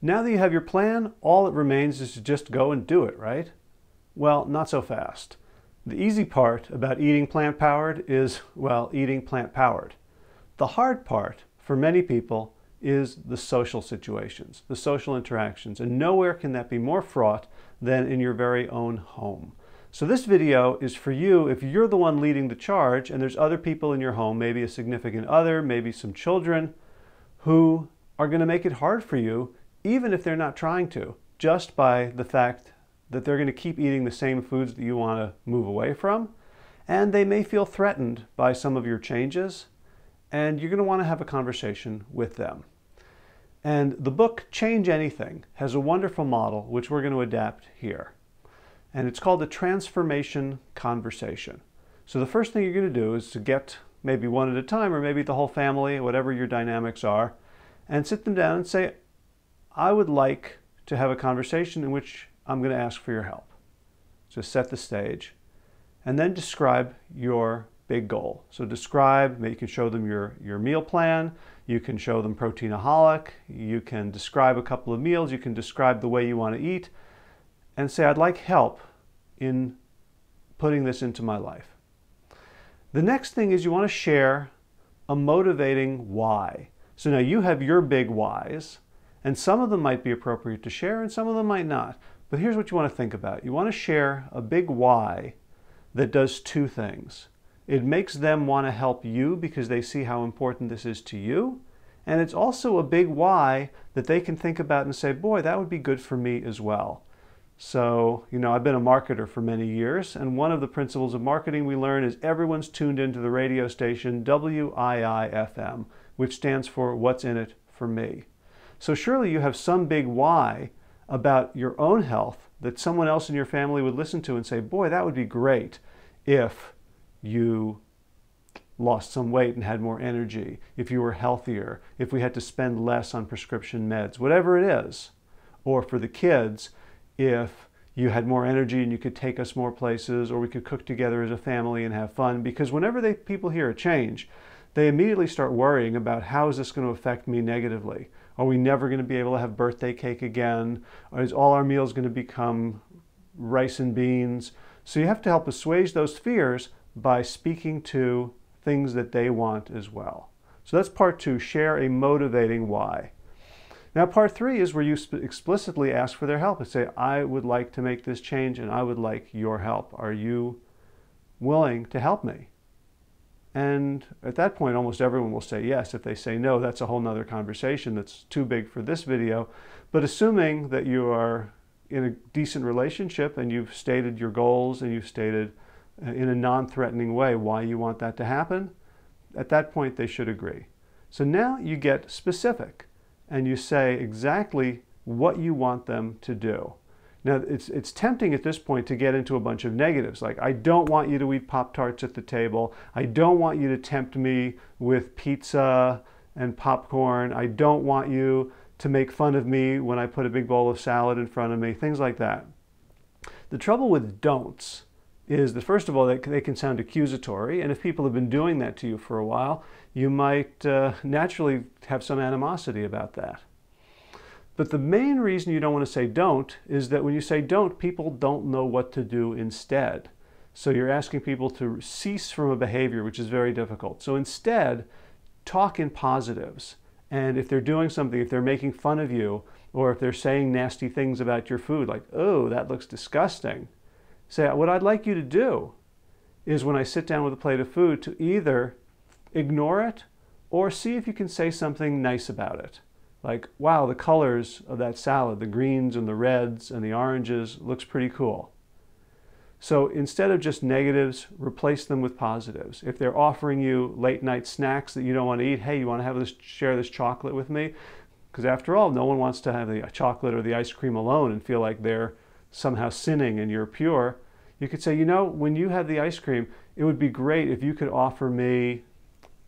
Now that you have your plan, all that remains is to just go and do it, right? Well, not so fast. The easy part about eating plant-powered is, well, eating plant-powered. The hard part for many people is the social situations, the social interactions, and nowhere can that be more fraught than in your very own home. So this video is for you if you're the one leading the charge and there's other people in your home, maybe a significant other, maybe some children, who are going to make it hard for you, even if they're not trying to, just by the fact that they're going to keep eating the same foods that you want to move away from, and they may feel threatened by some of your changes, and you're going to want to have a conversation with them. And the book Change Anything has a wonderful model which we're going to adapt here. And it's called the Transformation Conversation. So the first thing you're going to do is to get maybe one at a time, or maybe the whole family, whatever your dynamics are, and sit them down and say, I would like to have a conversation in which I'm going to ask for your help. So set the stage, and then describe your big goal. So describe, maybe you can show them your meal plan, you can show them Proteinaholic, you can describe a couple of meals, you can describe the way you want to eat, and say, I'd like help in putting this into my life. The next thing is you want to share a motivating why. So now you have your big whys, and some of them might be appropriate to share and some of them might not. But here's what you want to think about. You want to share a big why that does two things. It makes them want to help you because they see how important this is to you. And it's also a big why that they can think about and say, boy, that would be good for me as well. So, I've been a marketer for many years, and one of the principles of marketing we learn is everyone's tuned into the radio station WIIFM, which stands for What's in It for Me. So surely you have some big why about your own health that someone else in your family would listen to and say, boy, that would be great if you lost some weight and had more energy, if you were healthier, if we had to spend less on prescription meds, whatever it is. Or for the kids, if you had more energy and you could take us more places, or we could cook together as a family and have fun. Because whenever people hear a change, they immediately start worrying about how is this going to affect me negatively? Are we never going to be able to have birthday cake again? Or is all our meals going to become rice and beans? So you have to help assuage those fears by speaking to things that they want as well. So that's part two, share a motivating why. Now part three is where you explicitly ask for their help and say, I would like to make this change and I would like your help. Are you willing to help me? And at that point, almost everyone will say yes. If they say no, that's a whole nother conversation that's too big for this video. But assuming that you are in a decent relationship and you've stated your goals and you've stated in a non-threatening way why you want that to happen, at that point they should agree. So now you get specific and you say exactly what you want them to do. Now, it's tempting at this point to get into a bunch of negatives, like I don't want you to eat Pop-Tarts at the table. I don't want you to tempt me with pizza and popcorn. I don't want you to make fun of me when I put a big bowl of salad in front of me, things like that. The trouble with don'ts is that, first of all, they can sound accusatory, and if people have been doing that to you for a while, you might naturally have some animosity about that. But the main reason you don't want to say don't is that when you say don't, people don't know what to do instead. So you're asking people to cease from a behavior which is very difficult. So instead, talk in positives. And if they're doing something, if they're making fun of you, or if they're saying nasty things about your food, like, oh, that looks disgusting, say, what I'd like you to do is when I sit down with a plate of food to either ignore it or see if you can say something nice about it. Like, wow, the colors of that salad, the greens and the reds and the oranges, looks pretty cool. So instead of just negatives, replace them with positives. If they're offering you late night snacks that you don't want to eat, hey, you want to have share this chocolate with me? Because after all, no one wants to have the chocolate or the ice cream alone and feel like they're somehow sinning and you're pure. You could say, when you have the ice cream, it would be great if you could offer me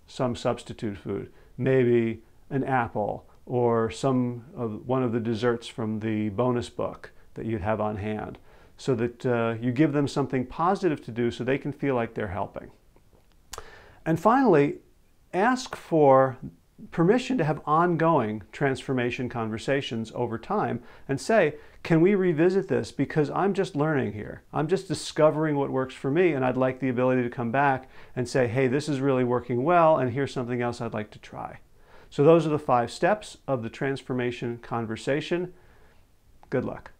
some substitute food, maybe an apple, or one of the desserts from the bonus book that you'd have on hand, so that you give them something positive to do so they can feel like they're helping. And finally, ask for permission to have ongoing transformation conversations over time and say, can we revisit this? Because I'm just learning here. I'm just discovering what works for me, and I'd like the ability to come back and say, hey, this is really working well, and here's something else I'd like to try. So those are the 5 steps of the transformation conversation. Good luck.